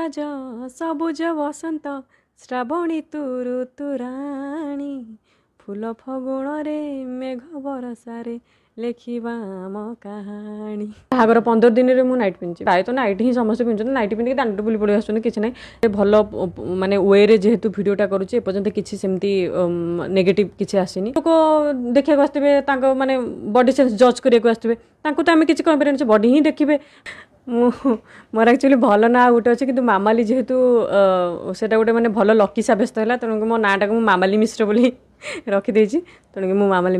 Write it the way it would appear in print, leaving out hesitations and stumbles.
ରାଜ ସବୁଜ ବସନ୍ତ ଶ୍ରାବଣୀ ତୁରୁ ତୁରାଣୀ ଫୁଲ ଫଗୁଣରେ ମେଘ ବରସାରେ ଲେଖିବା ଆମ କାହାଣୀ। ବାହାଘର 15 ଦିନରେ ମୁଁ ନାଇଟ୍ ପିନ୍ଧିଛି। ପ୍ରାୟତଃ ନାଇଟ୍ ହିଁ ସମସ୍ତେ ପିନ୍ଧୁଛନ୍ତି। ନାଇଟ୍ ପିନ୍ଧିକି ଦାଣ୍ଡରେ ବୁଲି ପଳେଇ ଆସୁଛନ୍ତି, କିଛି ନାହିଁ। ଭଲ ମାନେ ୱେରେ ଯେହେତୁ ଭିଡ଼ିଓଟା କରୁଛି ଏପର୍ଯ୍ୟନ୍ତ କିଛି ସେମିତି ନେଗେଟିଭ୍ କିଛି ଆସିନି। ଲୋକ ଦେଖିବାକୁ ଆସିଥିବେ, ତାଙ୍କ ମାନେ ବଡି ସେନ୍ସ ଜଜ୍ କରିବାକୁ ଆସିଥିବେ, ତାଙ୍କୁ ତ ଆମେ କିଛି କହିପାରିବାନି, ସେ ବଡି ହିଁ ଦେଖିବେ। ମୋର ଆକ୍ଚୁଆଲି ଭଲ ନାଁ ଗୋଟେ ଅଛି, କିନ୍ତୁ ମାମାଲି ଯେହେତୁ ସେଇଟା ଗୋଟେ ମାନେ ଭଲ ଲକି ସାବ୍ୟସ୍ତ ହେଲା, ତେଣୁକି ମୋ ନାଁଟାକୁ ମୁଁ ମାମାଲି ମିଶ୍ର ବୋଲି ରଖିଦେଇଛି। ତେଣୁକି ମୁଁ ମାମାଲି